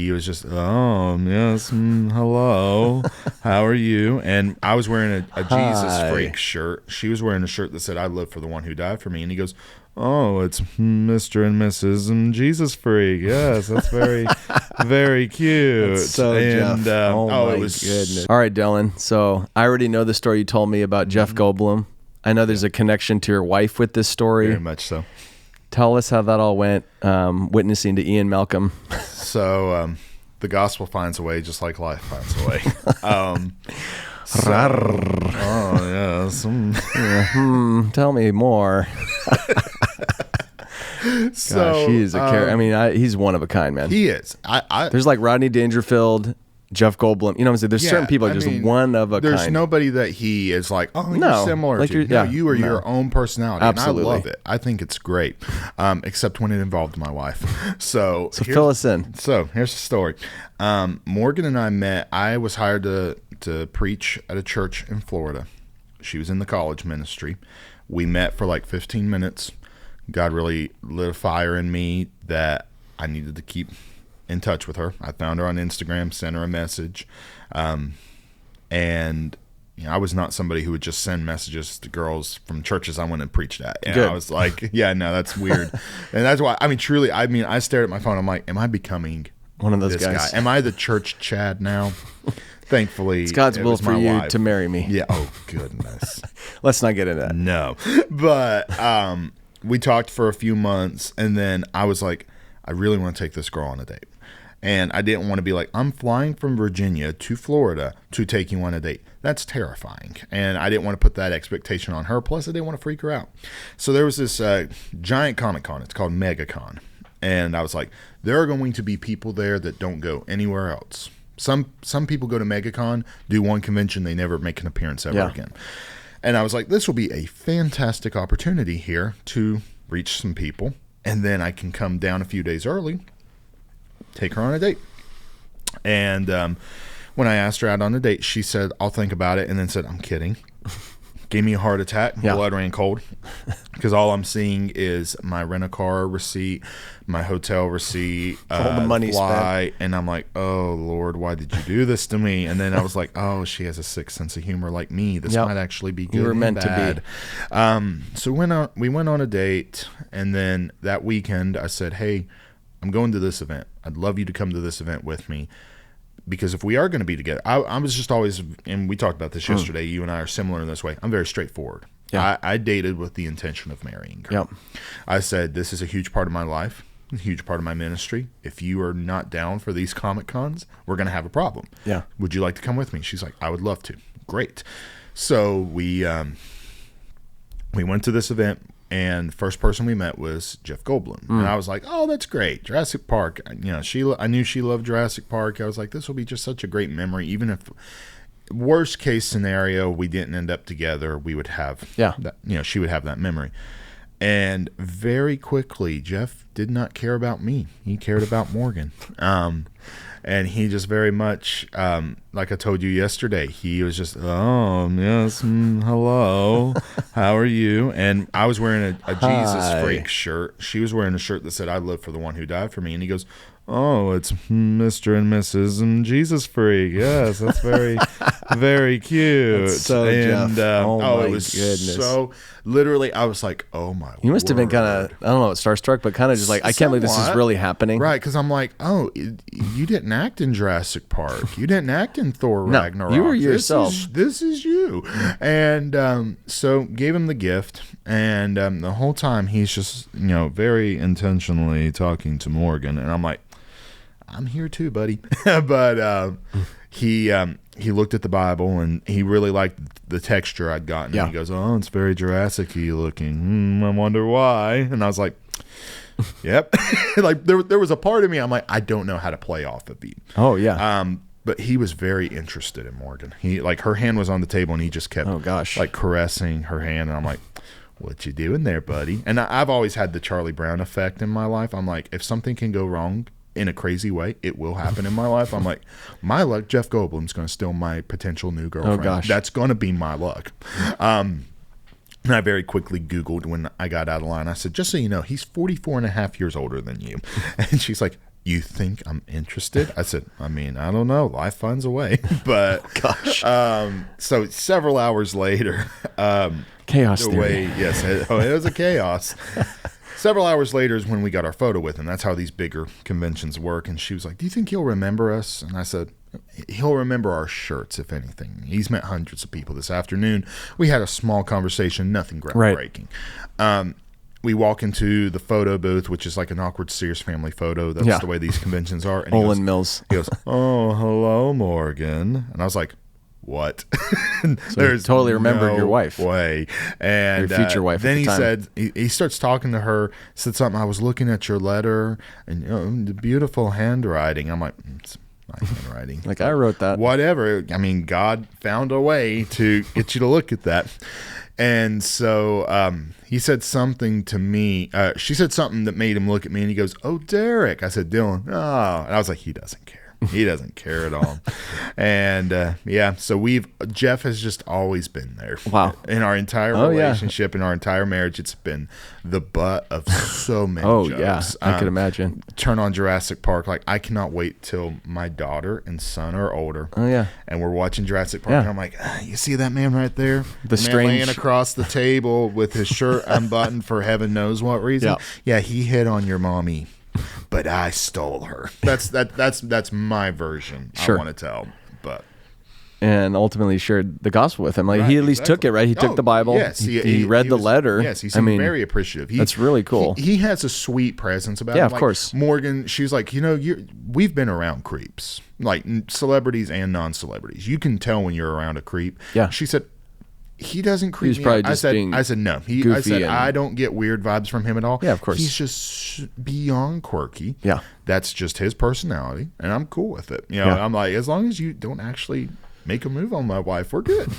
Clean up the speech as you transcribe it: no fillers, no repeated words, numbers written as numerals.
he was just, oh, yes, hello, how are you? And I was wearing a Jesus Freak shirt. She was wearing a shirt that said, I live for the one who died for me. And he goes, oh, it's Mr. and Mrs. Jesus Freak. Yes, that's very, very cute. That's so and Jeff. it was goodness. All right, Dylan. So I already know the story you told me about Jeff Goldblum. I know there's a connection to your wife with this story. Very much so. Tell us how that all went, witnessing to Ian Malcolm. So the gospel finds a way just like life finds a way. Tell me more. Gosh, he is a character. I mean, he's one of a kind, man. He is. There's like Rodney Dangerfield, Jeff Goldblum. You know what I'm saying? There's certain people just one of a kind. There's nobody that he is like, you're similar like to. You are your own personality. Absolutely. And I love it. I think it's great, except when it involved my wife. So fill us in. So here's the story. Morgan and I met. I was hired to preach at a church in Florida. She was in the college ministry. We met for like 15 minutes. God really lit a fire in me that I needed to keep in touch with her. I found her on Instagram, sent her a message. And I was not somebody who would just send messages to girls from churches I went and preached at. And I was like, that's weird. And that's why, truly, I stared at my phone. I'm like, am I becoming one of those guys? Guy? Am I the church Chad now? Thankfully, it's God's will for you wife to marry me. Yeah. Oh, goodness. Let's not get into that. No. But we talked for a few months, and then I was like, I really want to take this girl on a date. And I didn't want to be like, I'm flying from Virginia to Florida to take you on a date. That's terrifying. And I didn't want to put that expectation on her. Plus, I didn't want to freak her out. So there was this giant Comic-Con. It's called MegaCon. And I was like, there are going to be people there that don't go anywhere else. Some people go to MegaCon, do one convention, they never make an appearance ever again. And I was like, this will be a fantastic opportunity here to reach some people. And then I can come down a few days early, take her on a date. And when I asked her out on a date, she said, I'll think about it, and then said, I'm kidding. Gave me a heart attack. Blood ran cold. Because all I'm seeing is my rent-a-car receipt, my hotel receipt, all the money spent. And I'm like, oh, Lord, why did you do this to me? And then I was like, oh, she has a sick sense of humor like me. This might actually be good. You were meant to be. So we went on a date, and then that weekend I said, hey, I'm going to this event. I'd love you to come to this event with me. Because if we are going to be together, I was just always, and we talked about this yesterday, you and I are similar in this way. I'm very straightforward. Yeah. I dated with the intention of marrying her. Yep. I said, this is a huge part of my life, a huge part of my ministry. If you are not down for these Comic-Cons, we're going to have a problem. Yeah. Would you like to come with me? She's like, I would love to. Great. So we went to this event. And the first person we met was Jeff Goldblum. And I was like, oh, that's great. Jurassic Park. I knew she loved Jurassic Park. I was like, this will be just such a great memory. Even if worst case scenario, we didn't end up together, we would have that, she would have that memory. And very quickly, Jeff did not care about me. He cared about Morgan. And he just very much, like I told you yesterday, he was just, oh, yes, hello, how are you? And I was wearing a Jesus Freak shirt. She was wearing a shirt that said, I live for the one who died for me. And he goes, oh, it's Mr. and Mrs. Jesus Freak. Yes, that's very, very cute. That's so Jeff. It was goodness. So literally, I was like, oh my You must have been kind of, I don't know, starstruck, but kind of just like, I can't believe this is really happening. Right, because I'm like, oh, you didn't act in Jurassic Park. You didn't act in Thor Ragnarok. You were yourself. This is you. And so gave him the gift. And the whole time, he's just, very intentionally talking to Morgan. And I'm like, I'm here too, buddy. But he looked at the Bible and he really liked the texture I'd gotten. And he goes, oh, it's very Jurassic-y looking. I wonder why. And I was like, yep. Like there was a part of me, I'm like, I don't know how to play off of you. Oh, yeah. But he was very interested in Morgan. He her hand was on the table and he just kept like caressing her hand. And I'm like, what you doing there, buddy? And I've always had the Charlie Brown effect in my life. I'm like, if something can go wrong in a crazy way, it will happen in my life. I'm like, my luck, Jeff Goldblum's going to steal my potential new girlfriend. Oh, gosh. That's going to be my luck. And I very quickly Googled when I got out of line. I said, just so you know, he's 44 and a half years older than you. And she's like, you think I'm interested? I said, I mean, I don't know. Life finds a way. But Gosh. So several hours later, Chaos theory. Yes, it was a chaos. Several hours later is when we got our photo with him. That's how these bigger conventions work. And she was like, do you think he'll remember us? And I said, he'll remember our shirts, if anything. He's met hundreds of people this afternoon. We had a small conversation, nothing groundbreaking. Right. We walk into the photo booth, which is like an awkward Sears family photo. That's the way these conventions are. And Olin Mills. He goes, oh, hello, Morgan. And I was like, what? So there's totally remembered your wife. Way. And your future wife. Then at the time. said, he starts talking to her, said something. I was looking at your letter and the beautiful handwriting. I'm like, it's my handwriting. Like, I wrote that. Whatever. I mean, God found a way to get you to look at that. And so he said something to me. She said something that made him look at me, and he goes, oh, Derek. I said, Dylan. Oh. And I was like, he doesn't care. He doesn't care at all. And so Jeff has just always been there. Wow. In our entire relationship, in our entire marriage, it's been the butt of so many jokes. Yeah, I could imagine. Turn on Jurassic Park. Like, I cannot wait till my daughter and son are older. Oh, yeah. And we're watching Jurassic Park, and I'm like, you see that man right there? The man strange laying across the table with his shirt unbuttoned for heaven knows what reason. Yeah, he hit on your mommy. But I stole her. That's my version. Sure. I want to tell, but and ultimately shared the gospel with him. Like he at least took it, right? He took the Bible. Yes, he read the letter. Yes, he seemed very appreciative. That's really cool. He has a sweet presence about him. Yeah, of course. Morgan, she's like, we've been around creeps, like celebrities and non-celebrities. You can tell when you're around a creep. Yeah. She said, he doesn't creep He's me probably out. just being I said no. I said I don't get weird vibes from him at all. Yeah, of course. He's just beyond quirky. Yeah. That's just his personality, and I'm cool with it. I'm like, as long as you don't actually make a move on my wife, we're good.